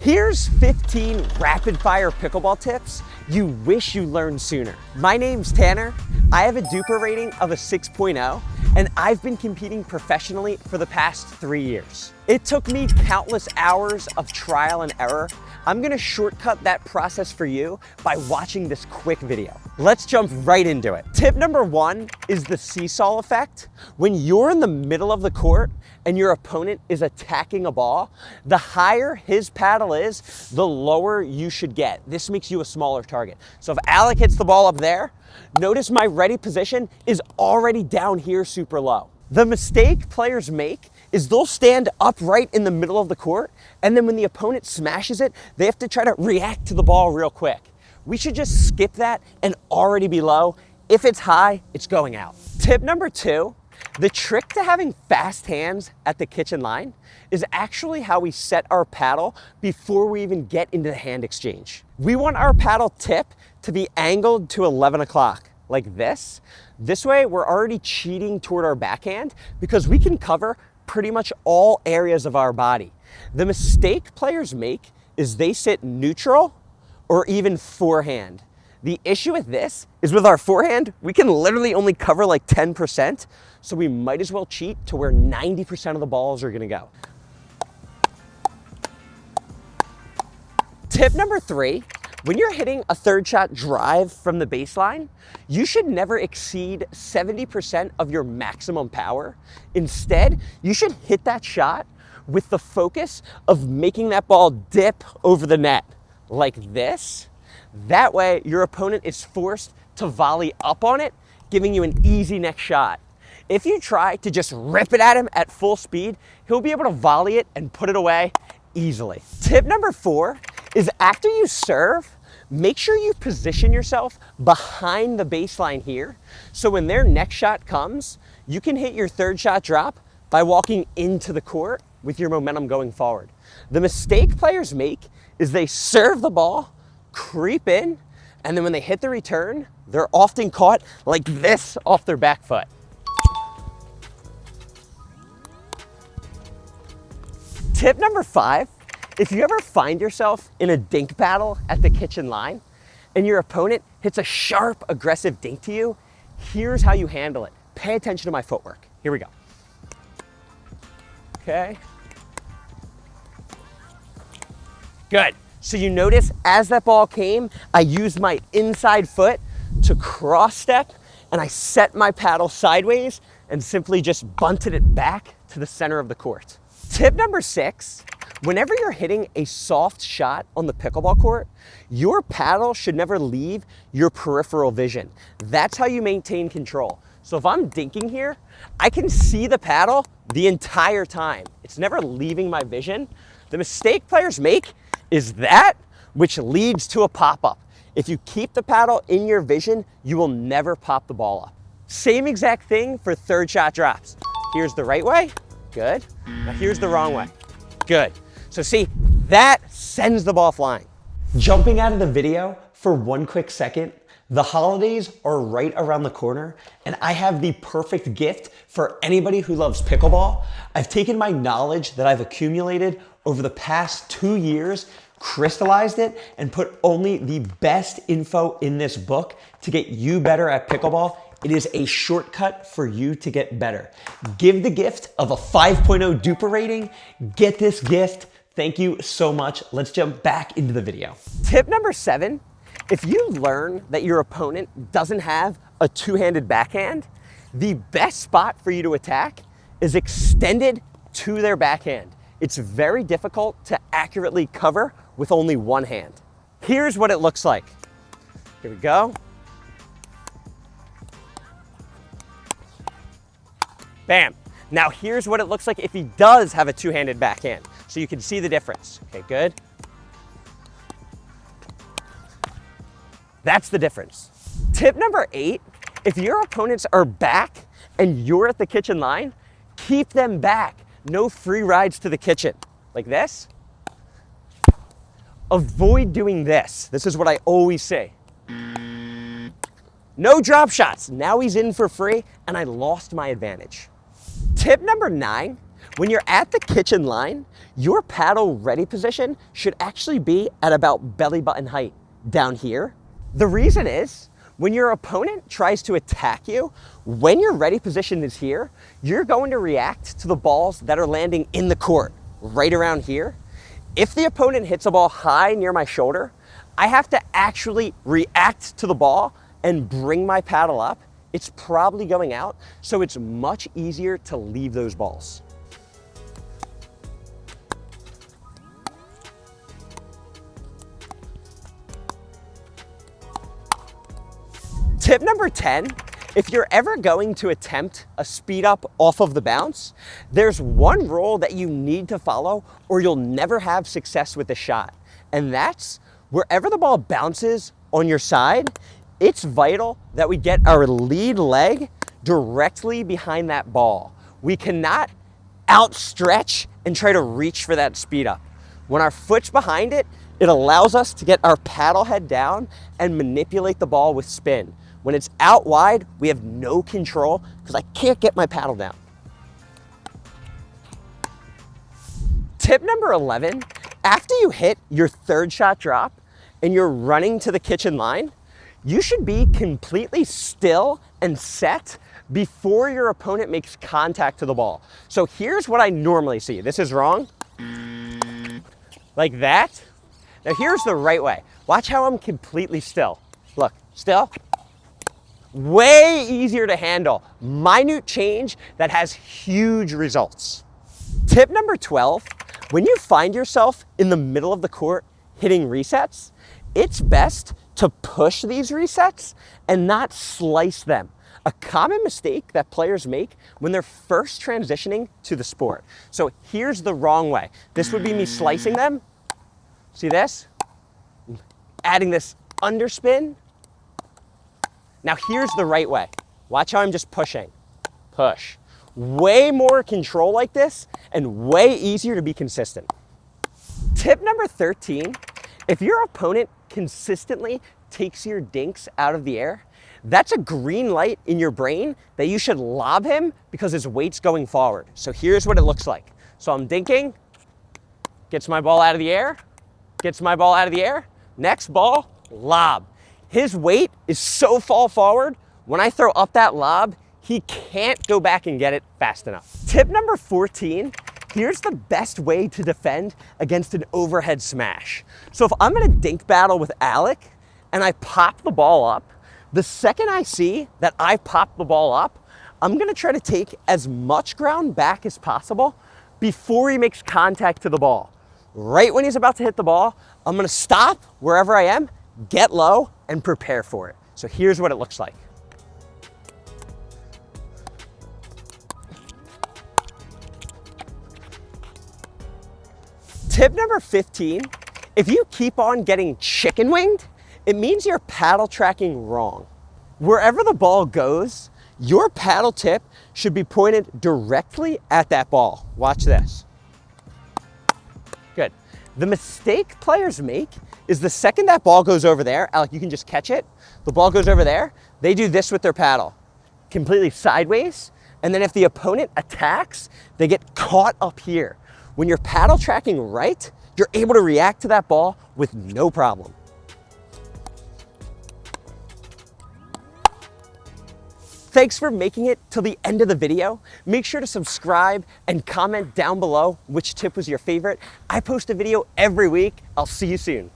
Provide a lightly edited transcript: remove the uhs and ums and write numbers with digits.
Here's 15 rapid-fire pickleball tips you wish you learned sooner. My name's Tanner. I have a DUPA rating of a 6.0, and I've been competing professionally for the past 3 years. It took me countless hours of trial and error. I'm gonna shortcut that process for you by watching this quick video. Let's jump right into it. Tip number 1 is the seesaw effect. When you're in the middle of the court and your opponent is attacking a ball, the higher his paddle is, the lower you should get. This makes you a smaller target. So if Alec hits the ball up there, notice my ready position is already down here super low. The mistake players make is they'll stand upright in the middle of the court, and then when the opponent smashes it, they have to try to react to the ball real quick. We should just skip that and already be low. If it's high, it's going out. Tip number 2, the trick to having fast hands at the kitchen line is actually how we set our paddle before we even get into the hand exchange. We want our paddle tip to be angled to 11 o'clock, like this. This way, we're already cheating toward our backhand because we can cover pretty much all areas of our body. The mistake players make is they sit neutral or even forehand. The issue with this is with our forehand, we can literally only cover like 10%, so we might as well cheat to where 90% of the balls are gonna go. Tip number 3, when you're hitting a third shot drive from the baseline, you should never exceed 70% of your maximum power. Instead, you should hit that shot with the focus of making that ball dip over the net, like this. That way, your opponent is forced to volley up on it, giving you an easy next shot. If you try to just rip it at him at full speed, he'll be able to volley it and put it away easily. Tip number 4 is after you serve, make sure you position yourself behind the baseline here, so when their next shot comes, you can hit your third shot drop by walking into the court with your momentum going forward. The mistake players make is they serve the ball, creep in, and then when they hit the return, they're often caught like this off their back foot. Tip number 5, if you ever find yourself in a dink battle at the kitchen line and your opponent hits a sharp, aggressive dink to you, here's how you handle it. Pay attention to my footwork. Here we go. Okay. Good. So you notice as that ball came, I used my inside foot to cross step and I set my paddle sideways and simply just bunted it back to the center of the court. Tip number 6, whenever you're hitting a soft shot on the pickleball court, your paddle should never leave your peripheral vision. That's how you maintain control. So if I'm dinking here, I can see the paddle the entire time. It's never leaving my vision. The mistake players make is that, which leads to a pop-up. If you keep the paddle in your vision, you will never pop the ball up. Same exact thing for third shot drops. Here's the right way, good. Now here's the wrong way, good. So see, that sends the ball flying. Jumping out of the video for one quick second, the holidays are right around the corner, and I have the perfect gift for anybody who loves pickleball. I've taken my knowledge that I've accumulated over the past 2 years, crystallized it, and put only the best info in this book to get you better at pickleball. It is a shortcut for you to get better. Give the gift of a 5.0 DUPA rating. Get this gift. Thank you so much. Let's jump back into the video. Tip number 7, if you learn that your opponent doesn't have a two-handed backhand, the best spot for you to attack is extended to their backhand. It's very difficult to accurately cover with only one hand. Here's what it looks like. Here we go. Bam. Now here's what it looks like if he does have a two-handed backhand. So you can see the difference. Okay, good. That's the difference. Tip number 8, if your opponents are back and you're at the kitchen line, keep them back. No free rides to the kitchen. Like this. Avoid doing this. This is what I always say. No drop shots. Now he's in for free and I lost my advantage. Tip number 9, When you're at the kitchen line, your paddle ready position should actually be at about belly button height down here. The reason is, when your opponent tries to attack you, when your ready position is here, you're going to react to the balls that are landing in the court, right around here. If the opponent hits a ball high near my shoulder, I have to actually react to the ball and bring my paddle up. It's probably going out, so it's much easier to leave those balls. Tip number 10, if you're ever going to attempt a speed up off of the bounce, there's one rule that you need to follow or you'll never have success with the shot. And that's wherever the ball bounces on your side, it's vital that we get our lead leg directly behind that ball. We cannot outstretch and try to reach for that speed up. When our foot's behind it, it allows us to get our paddle head down and manipulate the ball with spin. When it's out wide, we have no control because I can't get my paddle down. Tip number 11, after you hit your third shot drop and you're running to the kitchen line, you should be completely still and set before your opponent makes contact to the ball. So here's what I normally see. This is wrong. Like that. Now here's the right way. Watch how I'm completely still. Look, still. Way easier to handle. Minute change that has huge results. Tip number 12, when you find yourself in the middle of the court hitting resets, it's best to push these resets and not slice them. A common mistake that players make when they're first transitioning to the sport. So here's the wrong way. This would be me slicing them. See this? Adding this underspin. Now here's the right way. Watch how I'm just pushing. Push. Way more control like this and way easier to be consistent. Tip number 13, if your opponent consistently takes your dinks out of the air, that's a green light in your brain that you should lob him because his weight's going forward. So here's what it looks like. So I'm dinking, gets my ball out of the air, gets my ball out of the air, next ball, lob. His weight is so far forward, when I throw up that lob, he can't go back and get it fast enough. Tip number 14, here's the best way to defend against an overhead smash. So if I'm in a dink battle with Alec and I pop the ball up, the second I see that I pop the ball up, I'm gonna try to take as much ground back as possible before he makes contact to the ball. Right when he's about to hit the ball, I'm gonna stop wherever I am, get low, and prepare for it. So here's what it looks like. Tip number 15, if you keep on getting chicken winged, it means you're paddle tracking wrong. Wherever the ball goes, your paddle tip should be pointed directly at that ball. Watch this. Good. The mistake players make is the second that ball goes over there, Alec, you can just catch it. The ball goes over there, they do this with their paddle, completely sideways. And then if the opponent attacks, they get caught up here. When you're paddle tracking right, you're able to react to that ball with no problem. Thanks for making it till the end of the video. Make sure to subscribe and comment down below which tip was your favorite. I post a video every week. I'll see you soon.